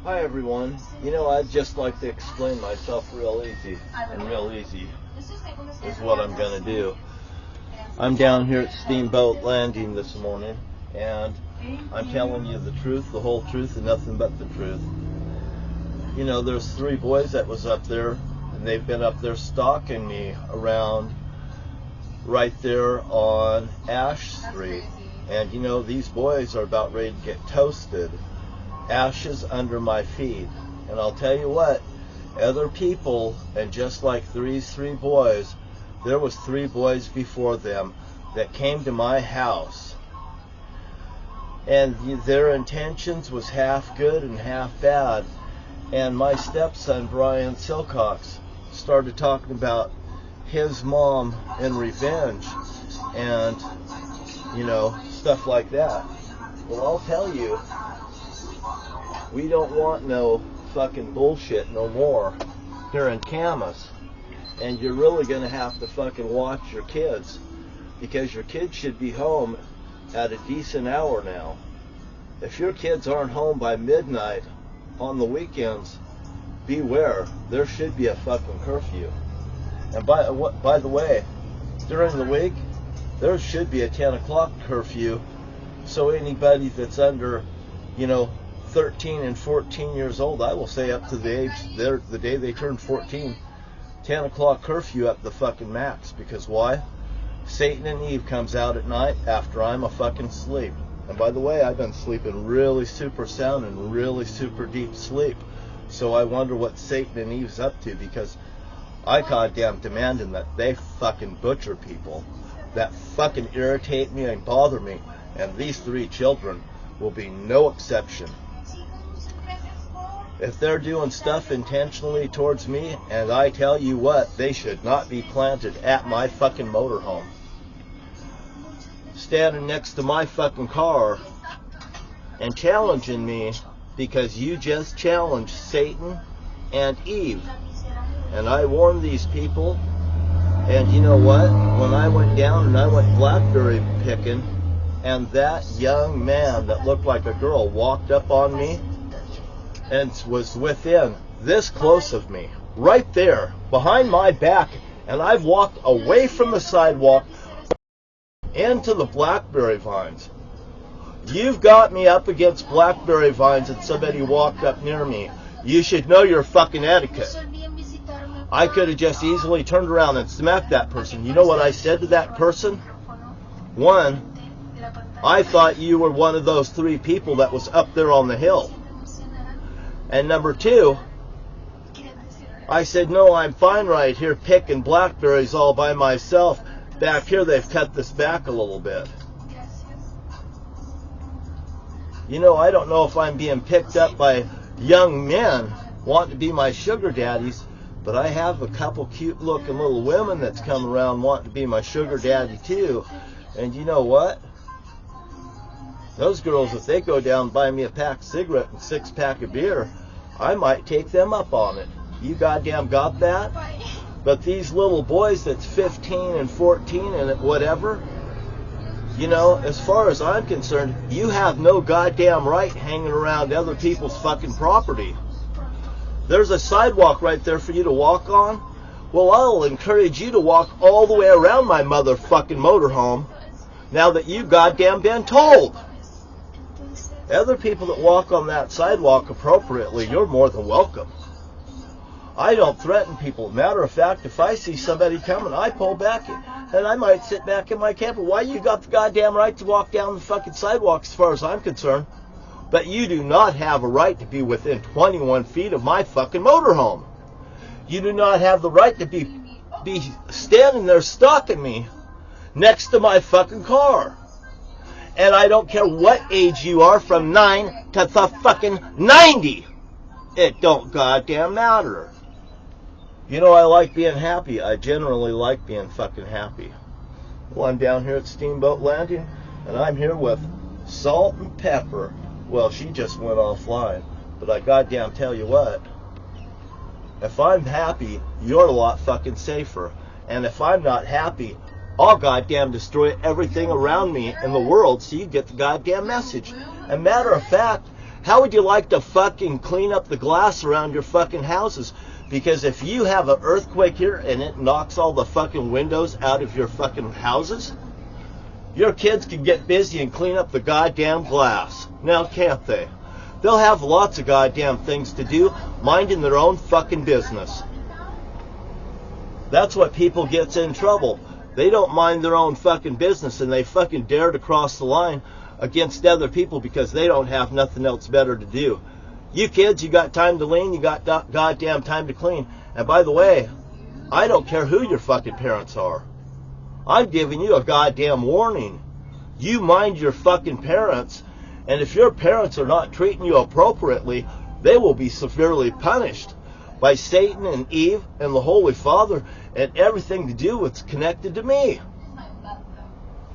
Hi everyone. You know, I'd just like to explain myself real easy, and real easy is what I'm going to do. I'm down here at Steamboat Landing this morning, and I'm telling you the truth, the whole truth, and nothing but the truth. You know, there's 3 boys that was up there, and they've been up there stalking me around right there on Ash Street. And you know, these boys are about ready to get toasted. Ashes under my feet. And I'll tell you what, other people, and just like these 3 boys, there was 3 boys before them that came to my house, and their intentions was half good and half bad. And my stepson Brian Silcox started talking about his mom and revenge and, you know, stuff like that. Well, I'll tell you, we don't want no fucking bullshit no more here in Camas. And you're really going to have to fucking watch your kids, because your kids should be home at a decent hour now. If your kids aren't home by midnight on the weekends, beware. There should be a fucking curfew. And by the way, during the week, there should be a 10 o'clock curfew, so anybody that's under, you know, 13 and 14 years old, I will say up to the age, the day they turn 14, 10 o'clock curfew at the fucking max. Because why? Satan and Eve comes out at night after I'm a fucking sleep. And by the way, I've been sleeping really super sound and really super deep sleep. So I wonder what Satan and Eve's up to, because I goddamn demanding that they fucking butcher people that fucking irritate me and bother me. And these 3 children will be no exception. If they're doing stuff intentionally towards me, and I tell you what, they should not be planted at my fucking motorhome. Standing next to my fucking car and challenging me, because you just challenged Satan and Eve. And I warned these people, and you know what? When I went down and I went blackberry picking, and that young man that looked like a girl walked up on me and was within this close of me, right there, behind my back, and I've walked away from the sidewalk into the blackberry vines. You've got me up against blackberry vines and somebody walked up near me. You should know your fucking etiquette. I could have just easily turned around and smacked that person. You know what I said to that person? 1, I thought you were one of those 3 people that was up there on the hill. And number 2, I said, no, I'm fine right here picking blackberries all by myself. Back here, they've cut this back a little bit. You know, I don't know if I'm being picked up by young men wanting to be my sugar daddies, but I have a couple cute looking little women that's come around wanting to be my sugar daddy too. And you know what? Those girls, if they go down and buy me a pack of cigarettes and 6-pack of beer, I might take them up on it. You goddamn got that? But these little boys that's 15 and 14 and whatever, you know, as far as I'm concerned, you have no goddamn right hanging around other people's fucking property. There's a sidewalk right there for you to walk on. Well, I'll encourage you to walk all the way around my motherfucking motorhome now that you goddamn been told. Other people that walk on that sidewalk appropriately, you're more than welcome. I don't threaten people. Matter of fact, if I see somebody coming, I pull back, and I might sit back in my camper. Why? You got the goddamn right to walk down the fucking sidewalk as far as I'm concerned. But you do not have a right to be within 21 feet of my fucking motorhome. You do not have the right to be standing there stalking me next to my fucking car. And I don't care what age you are, from 9 to the fucking 90. It don't goddamn matter. You know, I like being happy. I generally like being fucking happy. Well, I'm down here at Steamboat Landing, and I'm here with Salt and Pepper. Well, she just went offline. But I goddamn tell you what, if I'm happy, you're a lot fucking safer. And if I'm not happy, I'll goddamn destroy everything around me in the world so you get the goddamn message. And matter of fact, How would you like to fucking clean up the glass around your fucking houses? Because if you have an earthquake here and it knocks all the fucking windows out of your fucking houses, your kids can get busy and clean up the goddamn glass. Now can't they? They'll have lots of goddamn things to do, minding their own fucking business. That's what people gets in trouble. They don't mind their own fucking business and they fucking dare to cross the line against other people because they don't have nothing else better to do. You kids, you got time to lean, you got goddamn time to clean. And by the way, I don't care who your fucking parents are. I'm giving you a goddamn warning. You mind your fucking parents, and if your parents are not treating you appropriately, they will be severely punished by Satan and Eve and the Holy Father and everything to do what's connected to me.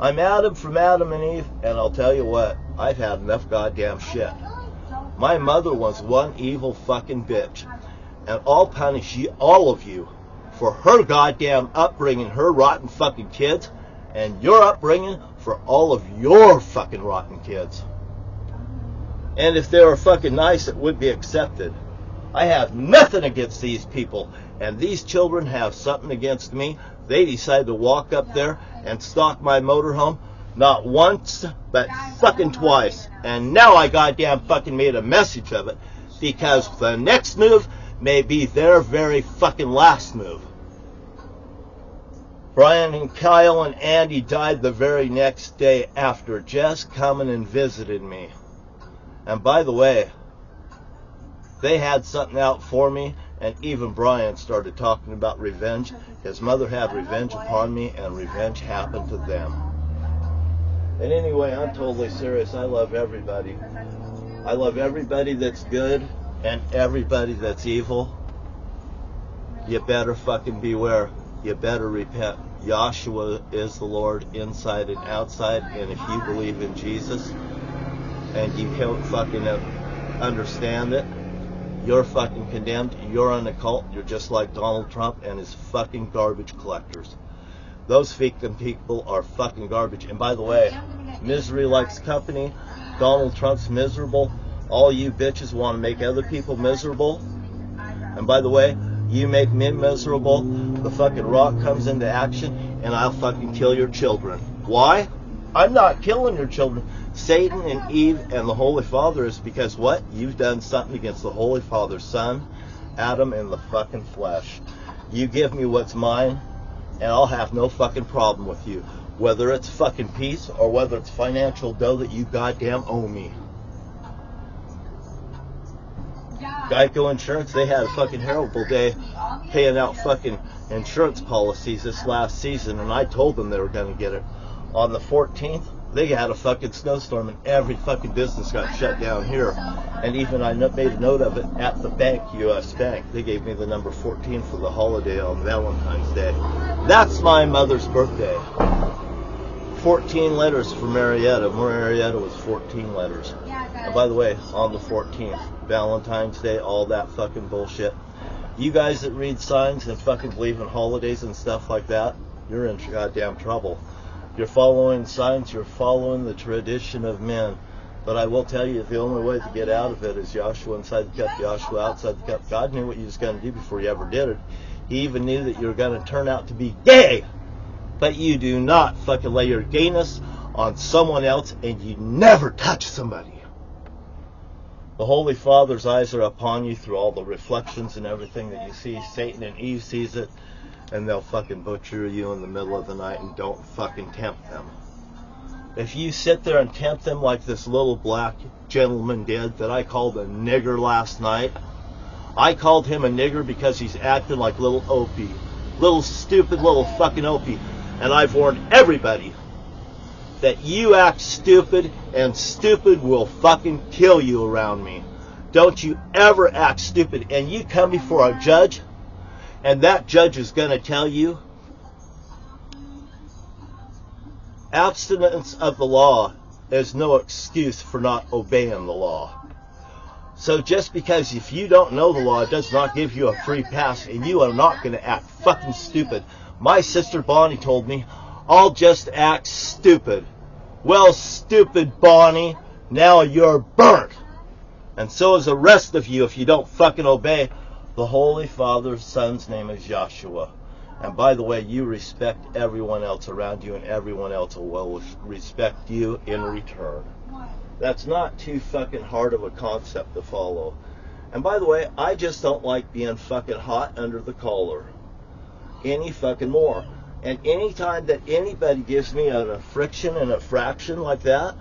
I'm Adam from Adam and Eve, and I'll tell you what, I've had enough goddamn shit. My mother was one evil fucking bitch, and I'll punish you, all of you, for her goddamn upbringing, her rotten fucking kids, and your upbringing for all of your fucking rotten kids. And if they were fucking nice, it would be accepted. I have nothing against these people, and these children have something against me. They decided to walk up there and stalk my motorhome, not once, but fucking twice. And now I goddamn fucking made a message of it, because the next move may be their very fucking last move. Brian and Kyle and Andy died the very next day after just coming and visited me. And by the way, they had something out for me, and even Brian started talking about revenge. His mother had revenge upon me, and revenge happened to them. And anyway, I'm totally serious. I love everybody. I love everybody that's good and everybody that's evil. You better fucking beware. You better repent. Joshua is the Lord inside and outside, and if you believe in Jesus and you can't fucking understand it, you're fucking condemned. You're in a cult. You're just like Donald Trump and his fucking garbage collectors. Those fucking people are fucking garbage. And by the way, misery likes company. Donald Trump's miserable. All you bitches want to make other people miserable. And by the way, you make me miserable, the fucking rock comes into action, and I'll fucking kill your children. Why? I'm not killing your children. Satan and Eve and the Holy Father is because what? You've done something against the Holy Father's Son, Adam, in the fucking flesh. You give me what's mine, and I'll have no fucking problem with you. Whether it's fucking peace or whether it's financial dough that you goddamn owe me. Geico Insurance, they had a fucking horrible day paying out fucking insurance policies this last season, and I told them they were going to get it. On the 14th, they had a fucking snowstorm, and every fucking business got shut down here. And even I made a note of it at the bank, U.S. Bank. They gave me the number 14 for the holiday on Valentine's Day. That's my mother's birthday. 14 letters for Marietta. Marietta was 14 letters. And by the way, on the 14th, Valentine's Day, all that fucking bullshit. You guys that read signs and fucking believe in holidays and stuff like that, you're in goddamn trouble. You're following signs, you're following the tradition of men. But I will tell you, the only way to get out of it is Joshua inside the cup, Joshua outside the cup. God knew what you was going to do before you ever did it. He even knew that you were going to turn out to be gay. But you do not fucking lay your gayness on someone else, and you never touch somebody. The Holy Father's eyes are upon you through all the reflections and everything that you see. Satan and Eve sees it, and they'll fucking butcher you in the middle of the night, and don't fucking tempt them. If you sit there and tempt them like this little black gentleman did that I called a nigger last night, I called him a nigger because he's acting like little Opie. Little stupid little fucking Opie. And I've warned everybody that you act stupid, and stupid will fucking kill you around me. Don't you ever act stupid. And you come before a judge, and that judge is going to tell you abstinence of the law is no excuse for not obeying the law. So just because if you don't know the law, it does not give you a free pass, and you are not going to act fucking stupid. My sister Bonnie told me, I'll just act stupid. Well, stupid Bonnie, now you're burnt. And so is the rest of you if you don't fucking obey. The Holy Father's Son's name is Joshua. And by the way, you respect everyone else around you, and everyone else will respect you in return. That's not too fucking hard of a concept to follow. And by the way, I just don't like being fucking hot under the collar any fucking more. And any time that anybody gives me a friction and a fraction like that,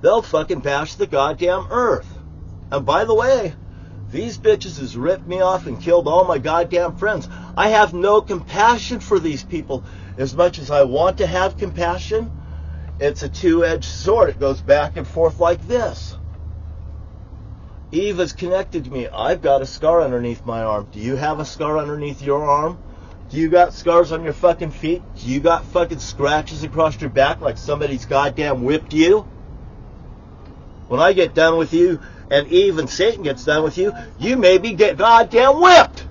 they'll fucking bash the goddamn earth. And by the way, these bitches has ripped me off and killed all my goddamn friends. I have no compassion for these people. As much as I want to have compassion, it's a two-edged sword. It goes back and forth like this. Eve is connected to me. I've got a scar underneath my arm. Do you have a scar underneath your arm? Do you got scars on your fucking feet? Do you got fucking scratches across your back like somebody's goddamn whipped you? When I get done with you, and Eve and Satan gets done with you, you maybe get goddamn whipped.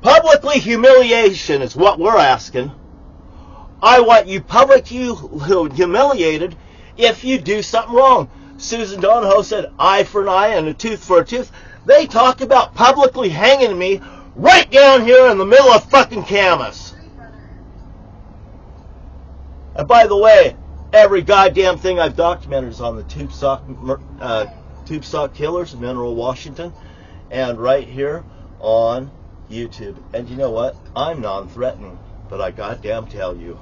Publicly humiliation is what we're asking. I want you publicly humiliated if you do something wrong. Susan Donahoe said eye for an eye and a tooth for a tooth. They talk about publicly hanging me right down here in the middle of fucking Camas. And by the way, every goddamn thing I've documented is on the Tube Sock Killers in Mineral, Washington, and right here on YouTube. And you know what? I'm non-threatening, but I goddamn tell you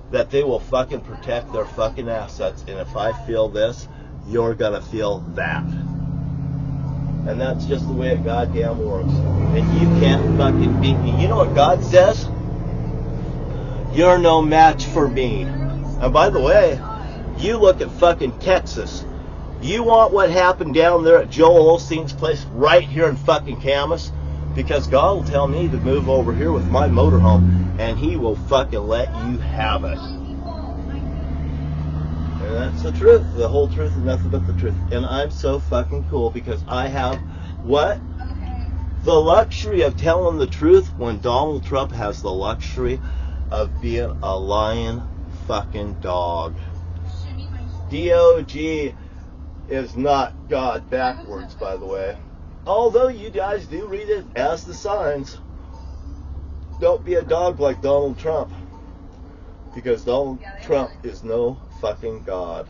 that they will fucking protect their fucking assets, and if I feel this, you're gonna feel that. And that's just the way it goddamn works. And you can't fucking beat me. You know what God says? You're no match for me. And by the way, you look at fucking Texas. You want what happened down there at Joel Osteen's place right here in fucking Camas? Because God will tell me to move over here with my motorhome, and He will fucking let you have it. And that's the truth. The whole truth and nothing but the truth. And I'm so fucking cool because I have what? The luxury of telling the truth when Donald Trump has the luxury of being a lying fucking dog. D-O-G is not God backwards, by the way. Although you guys do read it as the signs. Don't be a dog like Donald Trump. Because Donald Trump is no fucking God.